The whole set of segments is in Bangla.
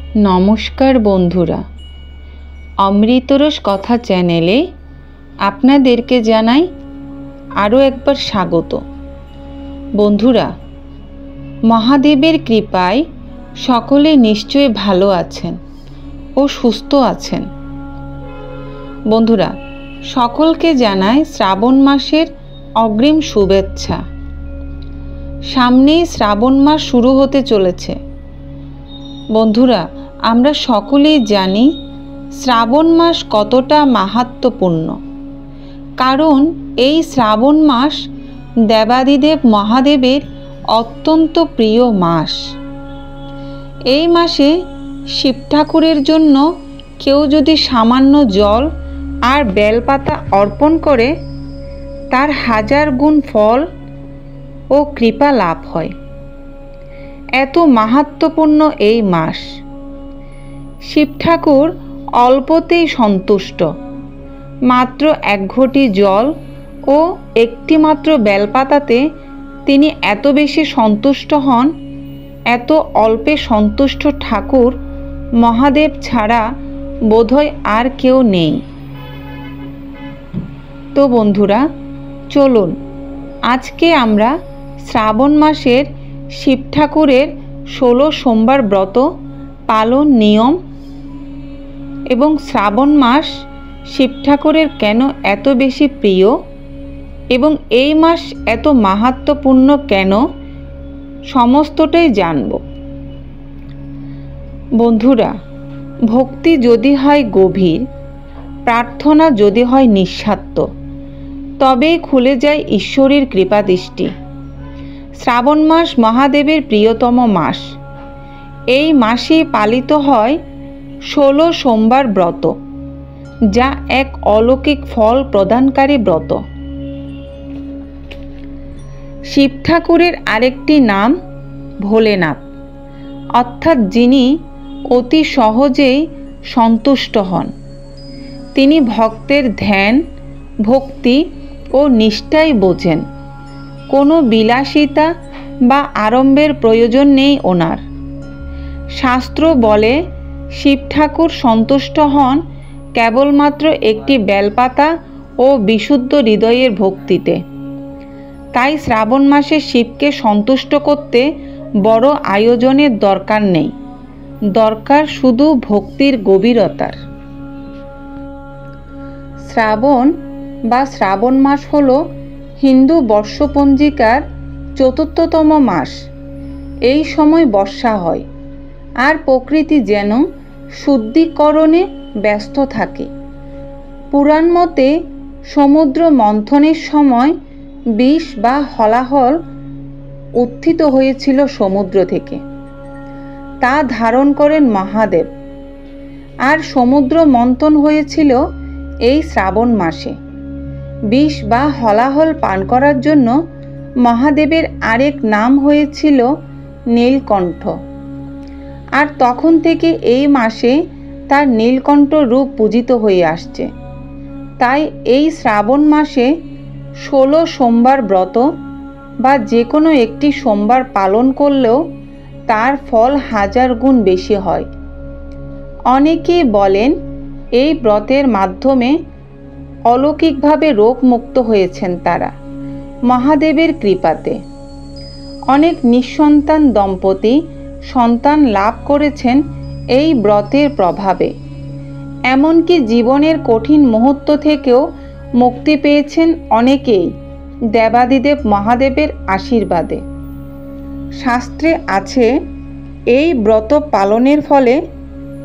নমস্কার বন্ধুরা, অমৃতরস কথা চ্যানেলে আপনাদেরকে জানাই আরও একবার স্বাগত। বন্ধুরা, মহাদেবের কৃপায় সকলে নিশ্চয়ই ভালো আছেন ও সুস্থ আছেন। বন্ধুরা, সকলকে জানাই শ্রাবণ মাসের অগ্রিম শুভেচ্ছা। সামনেই শ্রাবণ মাস শুরু হতে চলেছে। বন্ধুরা, আমরা সকলেই জানি শ্রাবণ মাস কতটা মাহাত্ম্যপূর্ণ, কারণ এই শ্রাবণ মাস দেবাদিদেব মহাদেবের অত্যন্ত প্রিয় মাস। এই মাসে শিব ঠাকুরের জন্য কেউ যদি সামান্য জল আর বেলপাতা অর্পণ করে, তার 1000 গুণ ফল ও কৃপা লাভ হয়। এত মাহাত্ম্যপূর্ণ এই মাস। শিব ঠাকুর অল্পতেই সন্তুষ্ট। মাত্র 1 ঘটি জল ও একটি মাত্র বেলপাতাতে তিনি এত বেশি সন্তুষ্ট হন। এত অল্পে সন্তুষ্ট ঠাকুর মহাদেব ছাড়া বোধহয় আর কেউ নেই। তো বন্ধুরা, চলুন আজকে আমরা শ্রাবণ মাসের শিব ঠাকুরের 16 সোমবার ব্রত পালন নিয়ম এবং শ্রাবণ মাস শিব ঠাকুরের কেন এত বেশি প্রিয় এবং এই মাস এত মাহাত্ম্যপূর্ণ কেন, সমস্তটাই জানব। বন্ধুরা, ভক্তি যদি হয় গভীর, প্রার্থনা যদি হয় নিঃস্বার্থ, তবেই খুলে যায় ঈশ্বরের কৃপাদৃষ্টি। শ্রাবণ মাস মহাদেবের প্রিয়তম মাস। এই মাসে পালিত হয় 16 সোমবার ব্রত, যা এক অলৌকিক ফল প্রদানকারী ব্রত। শিব ঠাকুরের আরেকটি নাম ভোলেনাথ, অর্থাৎ যিনি অতি সহজেই সন্তুষ্ট হন। তিনি ভক্তের ধ্যান, ভক্তি ও নিষ্ঠাই বোঝেন। কোনো বিলাসিতা বা আড়ম্বরের প্রয়োজন নেই ওনার। শাস্ত্র বলে শিব ঠাকুর সন্তুষ্ট হন কেবলমাত্র একটি বেলপাতা ও বিশুদ্ধ হৃদয়ের ভক্তিতে। তাই শ্রাবণ মাসে শিবকে সন্তুষ্ট করতে বড় আয়োজনের দরকার নেই, দরকার শুধু ভক্তির গভীরতার। শ্রাবণ বা শ্রাবণ মাস হল হিন্দু বর্ষপঞ্জিকার 4তম মাস। এই সময় বর্ষা হয় আর প্রকৃতি যেন শুদ্ধিকরণে ব্যস্ত থাকে। পুরাণ মতে সমুদ্র মন্থনের সময় বিষ বা হলাহল উত্থিত হয়েছিল সমুদ্র থেকে। তা ধারণ করেন মহাদেব। আর সমুদ্র মন্থন হয়েছিল এই শ্রাবণ মাসে। বিষ বা হলাহল পান করার জন্য মহাদেবের আরেক নাম হয়েছিল নীলকণ্ঠ। আর তখন থেকে এই মাসে তার নীলকণ্ঠ রূপ পূজিত হয়ে আসছে। তাই এই শ্রাবণ মাসে 16 সোমবার ব্রত বা যে কোনো একটি সোমবার পালন করলেও তার ফল 1000 গুণ বেশি হয়। অনেকেই বলেন এই ব্রতের মাধ্যমে অলৌকিকভাবে রোগমুক্ত হয়েছেন তারা মহাদেবের কৃপাতে। অনেক নিঃসন্তান দম্পতি সন্তান লাভ করেছেন এই ব্রতের প্রভাবে। এমনকি জীবনের কঠিন মুহূর্ত থেকেও মুক্তি পেয়েছেন অনেকেই দেবাদিদেব মহাদেবের আশীর্বাদে। শাস্ত্রে আছে এই ব্রত পালনের ফলে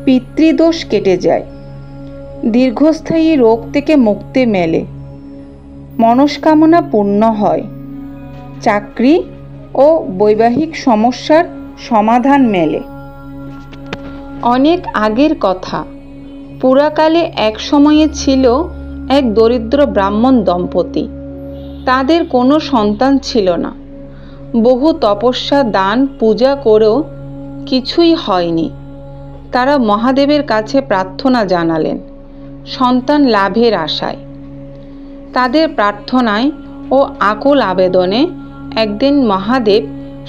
পিতৃদোষ কেটে যায়, দীর্ঘস্থায়ী রোগ থেকে মুক্তি মেলে, মনস্কামনা পূর্ণ হয়, চাকরি ও বৈবাহিক সমস্যার সমাধান মেলে। অনেক আগের কথা, পুরাকালে এক সময়ে ছিল এক দরিদ্র ব্রাহ্মণ দম্পতি। তাদের কোনো সন্তান ছিল না। বহু তপস্যা, দান, পূজা করেও কিছুই হয়নি। তারা মহাদেবের কাছে প্রার্থনা জানালেন সন্তান লাভের আশায়। তাদের প্রার্থনায় ও আকুল আবেদনে একদিন মহাদেব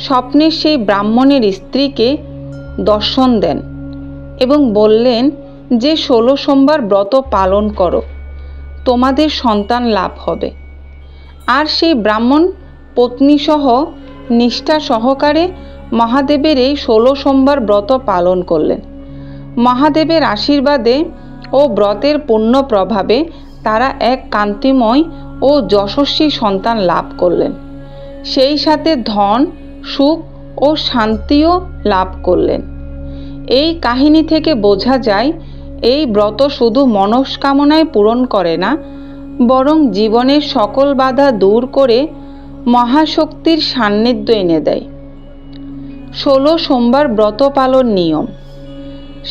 স্বপ্নে সেই ব্রাহ্মণের স্ত্রীকে দর্শন দেন এবং বললেন যে 16 সোমবার ব্রত পালন করো, তোমাদের সন্তান লাভ হবে। আর সেই ব্রাহ্মণ পত্নীসহ নিষ্ঠা সহকারে মহাদেবের এই 16 সোমবার ব্রত পালন করলেন। মহাদেবের আশীর্বাদে ও ব্রতের পুণ্য প্রভাবে তারা এক কান্তিময় ও যশস্বী সন্তান লাভ করলেন। সেই সাথে ধন, সুখ ও শান্তিও লাভ করলেন। এই কাহিনী থেকে বোঝা যায় এই ব্রত শুধু মনস্কামনাই পূরণ করে না, বরং জীবনের সকল বাধা দূর করে মহাশক্তির সান্নিধ্য এনে দেয়। 16 সোমবার ব্রত পালন নিয়ম।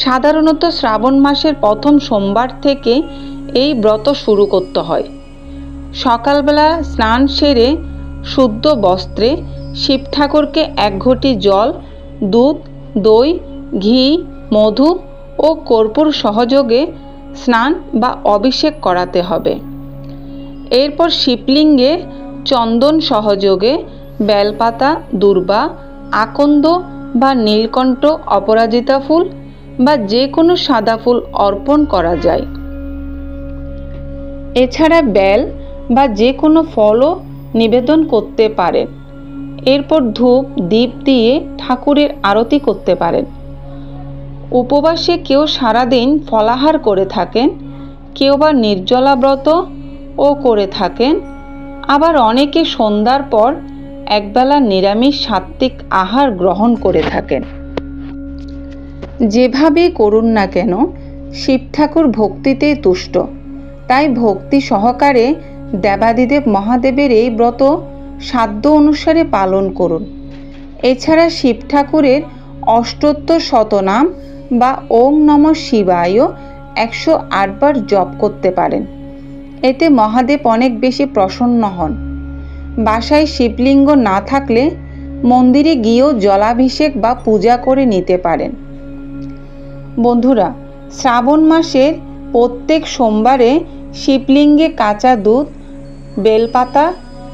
সাধারণত শ্রাবণ মাসের প্রথম সোমবার থেকে এই ব্রত শুরু করতে হয়। সকালবেলা স্নান সেরে শুদ্ধ বস্ত্রে শিব ঠাকুরকে 1 ঘটি জল, দুধ, দই, ঘি, মধু ও কর্পূর সহযোগে স্নান বা অভিষেক করাতে হবে। এরপর শিবলিঙ্গে চন্দন সহযোগে বেলপাতা, দূর্বা, আকন্দ বা নীলকণ্ঠ অপরাজিতা ফুল বা যে কোনো সাদা ফুল অর্পণ করা যায়। এছাড়া বেল বা যে কোনো ফলও নিবেদন করতে পারেন। এরপর ধূপ দীপ দিয়ে ঠাকুরের আরতি করতে পারেন। উপবাসে কেউ সারাদিন ফলাহার করে থাকেন, কেউ বা নির্জলা ব্রত ও করে থাকেন, আবার অনেকে সন্ধ্যার পর একবেলা নিরামিষ সাত্ত্বিক আহার গ্রহণ করে থাকেন। যেভাবেই করুন না কেন শিব ঠাকুর ভক্তিতে তুষ্ট, তাই ভক্তি সহকারে দেবাদিদেব মহাদেবের এই ব্রত সাধ্য অনুসারে পালন করুন। এছাড়া শিব ঠাকুরের অষ্টোত্তর শতনাম বা ওং নমঃ শিবায় 108 বার জপ করতে পারেন। এতে মহাদেব অনেক বেশি প্রসন্ন হন। বাসায় শিবলিঙ্গ না থাকলে মন্দিরে গিয়েও জলাভিষেক বা পূজা করে নিতে পারেন। বন্ধুরা, শ্রাবণ মাসের প্রত্যেক সোমবারে শিবলিঙ্গে কাঁচা দুধ, বেলপাতা,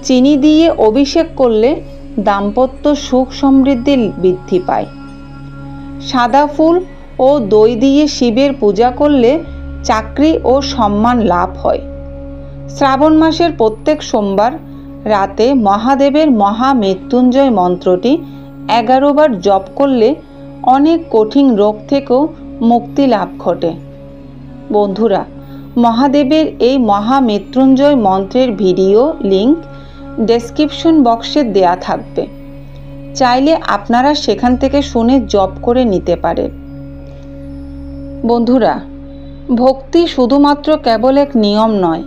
চিনি দিয়ে অভিষেক করলে দাম্পত্য সুখ সমৃদ্ধি বৃদ্ধি পায়। সাদা ফুল ও দই দিয়ে শিবের পূজা করলে চাকরি ও সম্মান লাভ হয়। শ্রাবণ মাসের প্রত্যেক সোমবার রাতে মহাদেবের মহামৃত্যুঞ্জয় মন্ত্রটি 11 বার জপ করলে অনেক কঠিন রোগ থেকেও মুক্তি লাভ ঘটে। বন্ধুরা, মহাদেবের এই মহামৃত্যুঞ্জয় মন্ত্রের ভিডিও লিংক ডেসক্রিপশন বক্সে দেয়া থাকবে, চাইলে আপনারা সেখান থেকে শুনে জপ করে নিতে পারেন। বন্ধুরা, ভক্তি শুধুমাত্র কেবল এক নিয়ম নয়,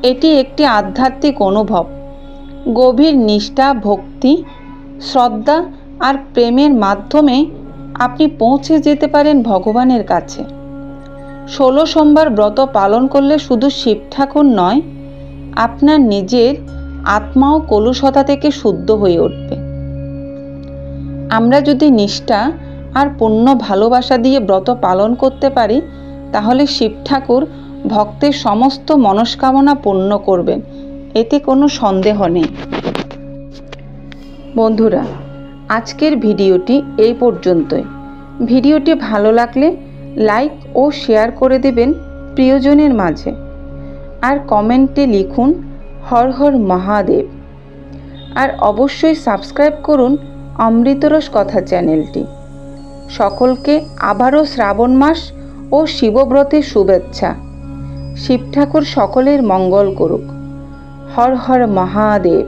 এটি একটি আধ্যাত্মিক অনুভব। গভীর নিষ্ঠা, ভক্তি, শ্রদ্ধা আর প্রেমের মাধ্যমে আপনি পৌঁছে যেতে পারেন ভগবানের কাছে। 16 সোমবার ব্রত পালন করলে শুধু শিব ঠাকুর নয়, আপনার নিজের আত্মাও কলুষতা থেকে শুদ্ধ হয়ে উঠবে। আমরা যদি নিষ্ঠা আর পূর্ণ ভালোবাসা দিয়ে ব্রত পালন করতে পারি, তাহলে শিব ঠাকুর ভক্তের সমস্ত মনস্কামনা পূর্ণ করবেন, এতে কোনো সন্দেহ নেই। বন্ধুরা, আজকের ভিডিওটি এই পর্যন্তই। ভিডিওটি ভালো লাগলে লাইক ও শেয়ার করে দেবেন প্রিয়জনের মাঝে, আর কমেন্টে লিখুন হর হর মহাদেব। আর অবশ্যই সাবস্ক্রাইব করুন অমৃতরস কথা চ্যানেলটি। সকলকে আবারও শ্রাবণ মাস ও শিবব্রতের শুভেচ্ছা। শিব ঠাকুর সকলের মঙ্গল করুক। হর হর মহাদেব।